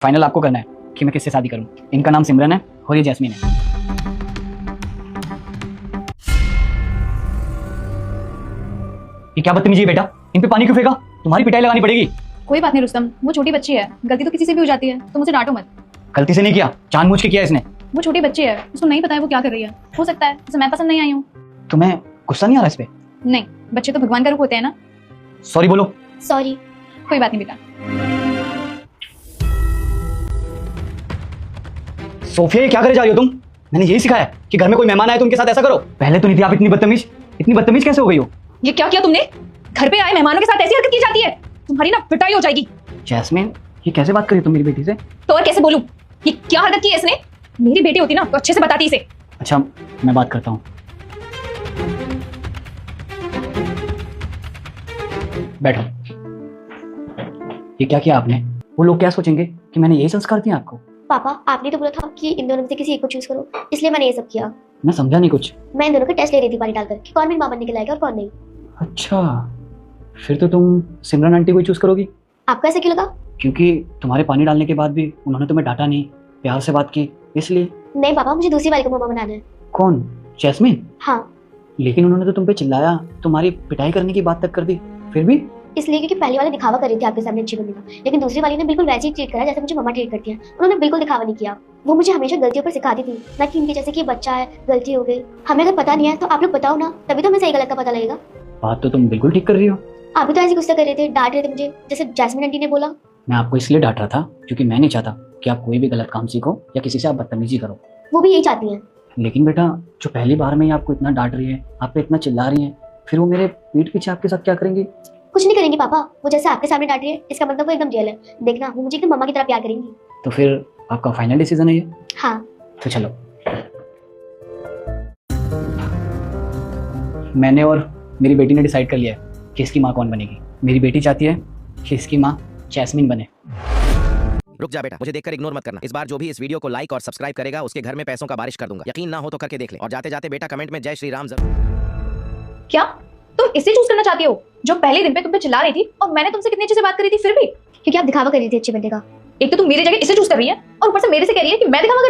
Final आपको करना है कि मैं किससे शादी करूं। इनका नाम सिमरन है और ये जैस्मीन है। ये क्या बदतमीजी है बेटा, इन पे पानी क्यों फेंका? तुम्हारी पिटाई लगानी पड़ेगी। कोई बात नहीं रुस्तम, वो छोटी बच्ची है, गलती तो किसी से भी हो जाती है, तो मुझे डांटो मत। गलती से नहीं किया, जानबूझ के किया इसने। वो छोटी बच्ची है, उसको नहीं पता है वो क्या कर रही है। हो सकता है उसे मैं पसंद नहीं आई हूँ। तुम्हें गुस्सा नहीं आ रहा इस पे? नहीं, बच्चे तो भगवान का रूप होते हैं ना। सॉरी बोलो। सॉरी। कोई बात नहीं बेटा। सोफिया, ये क्या करे जा रही हो तुम? मैंने यही सिखाया है कि घर में कोई मेहमान आए तो उनके साथ ऐसा करो। पहले तो नहीं थी आप इतनी बदतमीज। इतनी बदतमीज कैसे हो गई हो? ये क्या किया तुमने? घर पे आए मेहमानों के साथ ऐसी हरकत की जाती है? तुम्हारी ना पिटाई हो जाएगी। जैस्मीन, ये कैसे बात करी तुम मेरी बेटी से? तो और कैसे बोलूं? ये क्या हरकत की है इसने? मेरी बेटी होती ना तो अच्छे से बताती इसे। अच्छा, मैं बात करता हूँ। बैठो। ये क्या किया आपने? वो लोग क्या सोचेंगे कि मैंने यही संस्कार दिया आपको? पापा, आपने तो बोला था कि इन दोनों में से किसी एक को चूज करो, इसलिए मैंने ये सब किया। मैं समझा नहीं कुछ। मैं इन दोनों का टेस्ट ले रही थी पानी डालकर कि कौन मेरी मां बनने के लायक है और कौन नहीं। अच्छा, फिर तो तुम सिमरन आंटी को ही चूज करोगी? आपको ऐसा क्यों लगा? क्योंकि तुम्हारे पानी डालने के बाद भी उन्होंने तुम्हें डांटा नहीं, प्यार से बात की, इसलिए। नहीं पापा, मुझे दूसरी वाली को मामा बनाना है। कौन? जैस्मीन? हाँ, लेकिन उन्होंने तो तुम पे चिल्लाया, तुम्हारी पिटाई करने की बात तक कर दी, फिर भी? इसलिए क्योंकि पहली वाली दिखावा कर रही थी आपके सामने अच्छी बनने का, लेकिन दूसरी वाली ने बिल्कुल वैसे ही ट्रीट करा जैसे मुझे मम्मा ट्रीट करती है। उन्होंने बिल्कुल दिखावा नहीं किया। वो मुझे हमेशा गलतियों पर सिखाती थी, ना कि इनके जैसे कि बच्चा है, गलती हो गई। हमें अगर पता नहीं है तो आप लोग बताओ ना, तभी तो हमें सही गलत का पता लगेगा। बात तो तुम बिल्कुल ठीक कर रही हो। आप भी तो ऐसे गुस्सा कर रहे थे, डांट रहे थे मुझे, जैसे जैस्मीन आंटी ने बोला। मैं आपको इसलिए डांट रहा था क्योंकि मैं नहीं चाहता कि आप कोई भी गलत काम सीखो या किसी से आप बदतमीजी करो। वो भी यही चाहती है। लेकिन बेटा, जो पहली बार में ही आपको इतना डांट रही है, आप पे इतना चिल्ला रही है, फिर वो मेरे पीठ पीछे आपके साथ क्या करेंगी? कुछ नहीं करेंगी पापा, वो जैसे आपके सामने डांट रही है इसका मतलब वो एकदम रियल है। देखना, वो मुझे एकदम मम्मा की तरह प्यार करेंगी। तो फिर आपका फाइनल डिसीजन है ये? हाँ। तो चलो। मैंने और मेरी बेटी ने डिसाइड कर लिया है कि इसकी माँ कौन बनेगी। मेरी बेटी चाहती है कि इसकी माँ जैस्मीन बने। रुक जा बेटा, मुझे देखकर इग्नोर मत करना। इस बार जो भी इस वीडियो को लाइक और सब्सक्राइब करेगा उसके घर में पैसों का बारिश कर दूंगा। यकीन ना हो तो करके देख ले। और जाते जाते बेटा कमेंट में जय श्री राम जरूर। क्या तुम इसे चूज करना चाहती हो जो पहले दिन पे तुम पे चिल्ला रही थी और मैंने तुमसे कितनी अच्छे से बात करी थी फिर भी? क्योंकि आप दिखावा कर रही थी अच्छे बनने का। एक तो तुम मेरी जगह इसे चूज कर रही है और ऊपर से मेरे से कह रही है कि मैं दिखावा कर रही हूं।